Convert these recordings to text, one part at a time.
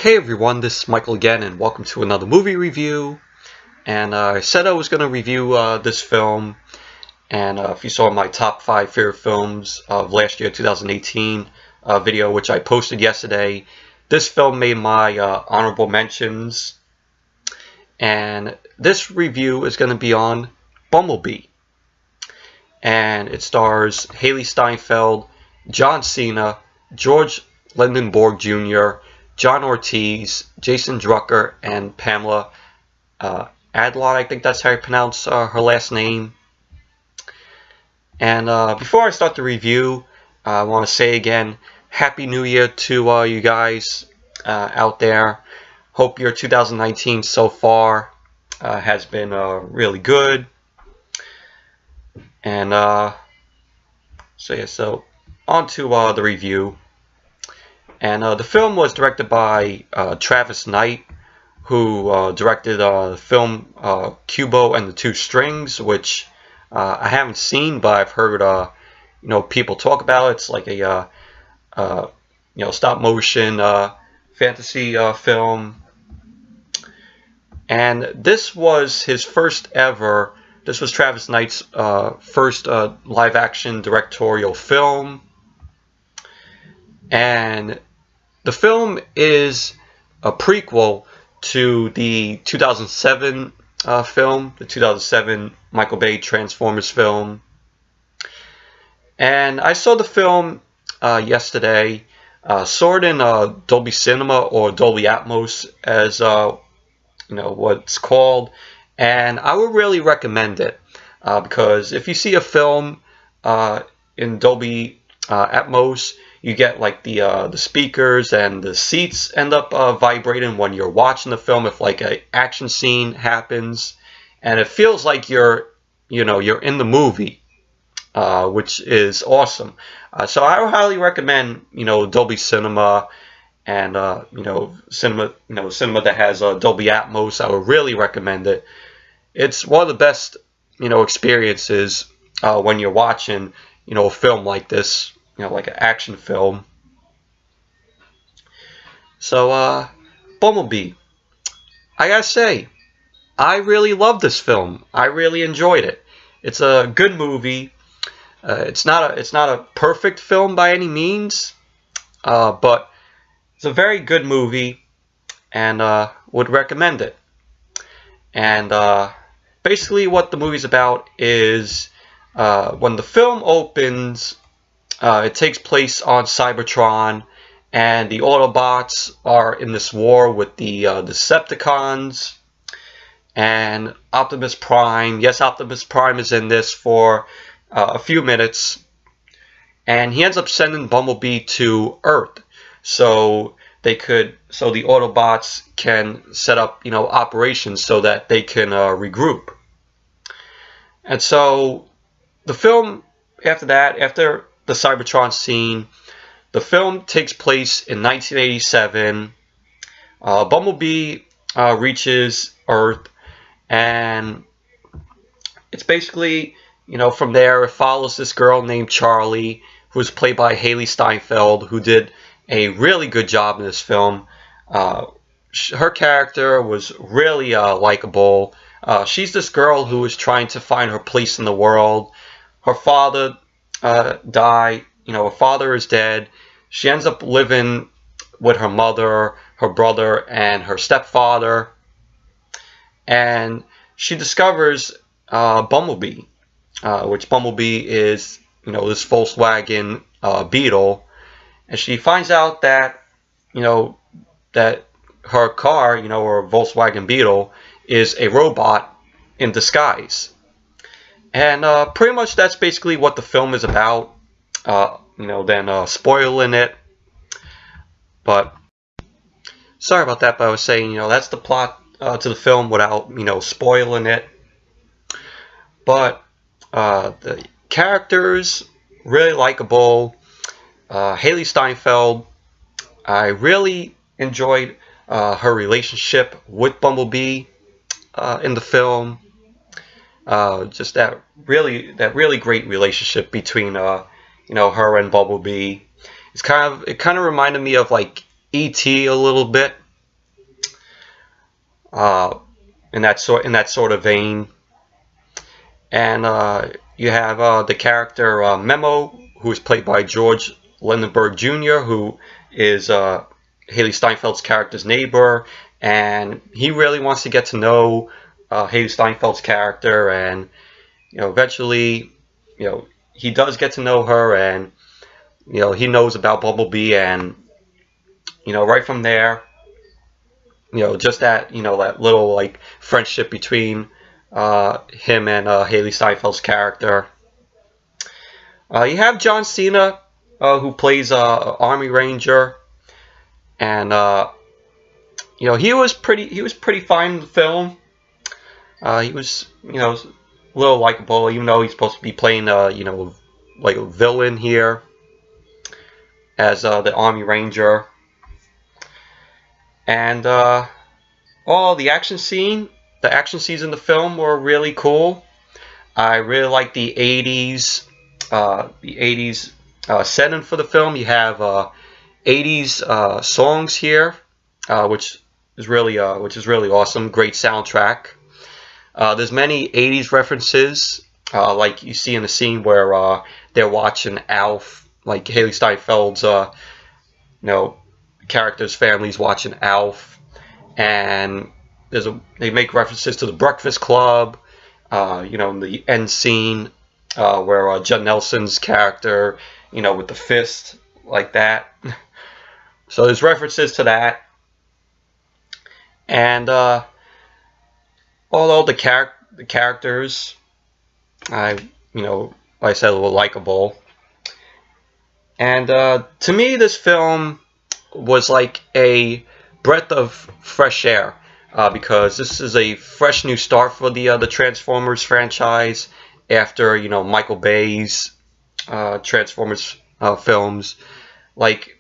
Hey everyone, this is Michael again, and welcome to another movie review. And I said I was going to review this film, and if you saw my top 5 favorite films of last year, 2018 video, which I posted yesterday, this film made my honorable mentions. And this review is going to be on Bumblebee. And it stars Hailee Steinfeld, John Cena, Jorge Lendeborg Jr., John Ortiz, Jason Drucker, and Pamela Adlon. I think that's how you pronounce her last name. And before I start the review, I want to say again, Happy New Year to you guys out there. Hope your 2019 so far has been really good. And so on to the review. And the film was directed by Travis Knight, who directed the film Kubo and the Two Strings, which I haven't seen, but I've heard people talk about it. It's like a stop motion fantasy film, and this was his first ever. This was Travis Knight's first live action directorial film, and the film is a prequel to the 2007 film, the 2007 Michael Bay Transformers film. And I saw the film yesterday, saw it in Dolby Cinema, or Dolby Atmos as what's called, and I would really recommend it because if you see a film in Dolby Atmos, you get like the speakers, and the seats end up vibrating when you're watching the film if like an action scene happens, and it feels like you're in the movie, which is awesome. So I would highly recommend Dolby Cinema, and cinema that has Dolby Atmos. I would really recommend it. It's one of the best experiences when you're watching a film like this. Like an action film. So, Bumblebee. I gotta say, I really love this film. I really enjoyed it. It's a good movie. It's not a perfect film by any means, but it's a very good movie, and would recommend it. And basically, what the movie's about is when the film opens. It takes place on Cybertron, and the Autobots are in this war with the Decepticons and Optimus Prime. Yes, Optimus Prime is in this for a few minutes, and he ends up sending Bumblebee to Earth so the Autobots can set up operations so that they can regroup. And so the film after the Cybertron scene, the film takes place in 1987. Bumblebee reaches Earth, and it's basically, from there it follows this girl named Charlie, who's played by Hailee Steinfeld, who did a really good job in this film. Her character was really likable. She's this girl who is trying to find her place in the world. Her father died. Her father is dead. She ends up living with her mother, her brother, and her stepfather. And she discovers Bumblebee, which Bumblebee is, this Volkswagen Beetle. And she finds out that, that her car, or Volkswagen Beetle, is a robot in disguise. And pretty much that's basically what the film is about. Spoiling it. But sorry about that, but I was saying, that's the plot to the film without, spoiling it. But the characters, really likable. Hailee Steinfeld, I really enjoyed her relationship with Bumblebee in the film. Just that really great relationship between her and Bumblebee. It kind of reminded me of like E.T. a little bit, in that sort of vein. And you have the character Memo, who is played by Jorge Lendeborg Jr., who is Hailee Steinfeld's character's neighbor, and he really wants to get to know Hailee Steinfeld's character, and eventually, he does get to know her, and he knows about Bumblebee, and right from there, just that that little like friendship between him and Hailee Steinfeld's character. You have John Cena, who plays Army Ranger, and he was pretty fine in the film. He was a little likable, even though he's supposed to be playing like a villain here as the Army Ranger. And the action scenes in the film were really cool. I really like the 80s setting for the film. You have 80s songs here, which is really awesome. Great soundtrack. There's many 80s references, like you see in the scene where they're watching Alf, like Hailee Steinfeld's character's family's watching Alf, and they make references to the Breakfast Club, in the end scene where Judd Nelson's character, with the fist like that. So there's references to that, and although the characters, like I said, were likable, and to me, this film was like a breath of fresh air, because this is a fresh new start for the Transformers franchise after Michael Bay's Transformers films. Like,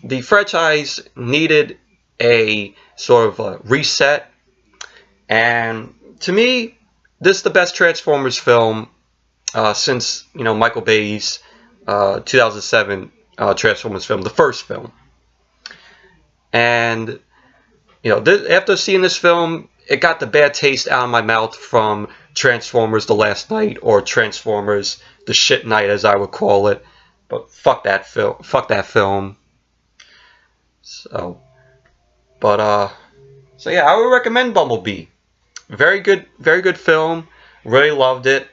the franchise needed a sort of a reset, and to me, this is the best Transformers film since Michael Bay's 2007 Transformers film, the first film. And after seeing this film, it got the bad taste out of my mouth from Transformers: The Last Night, or Transformers: The Shit Night, as I would call it. But fuck that film. Fuck that film. So yeah, I would recommend Bumblebee. Very good film. Really loved it.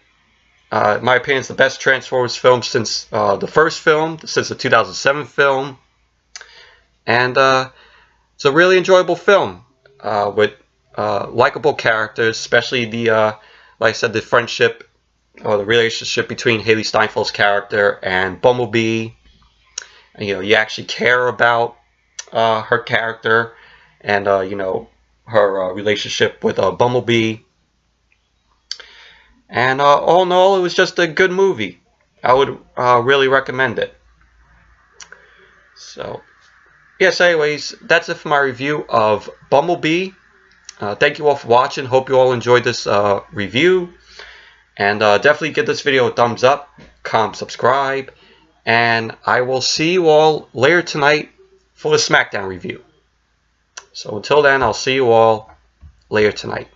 In my opinion, it's the best Transformers film since the first film, since the 2007 film. And it's a really enjoyable film with likable characters, especially the, like I said, the friendship or the relationship between Hailee Steinfeld's character and Bumblebee. And, you actually care about her character and, her relationship with Bumblebee. And all in all, it was just a good movie. I would really recommend it. So, yes, anyways, that's it for my review of Bumblebee. Thank you all for watching. Hope you all enjoyed this review. And definitely give this video a thumbs up, comment, subscribe. And I will see you all later tonight for the SmackDown review. So until then, I'll see you all later tonight.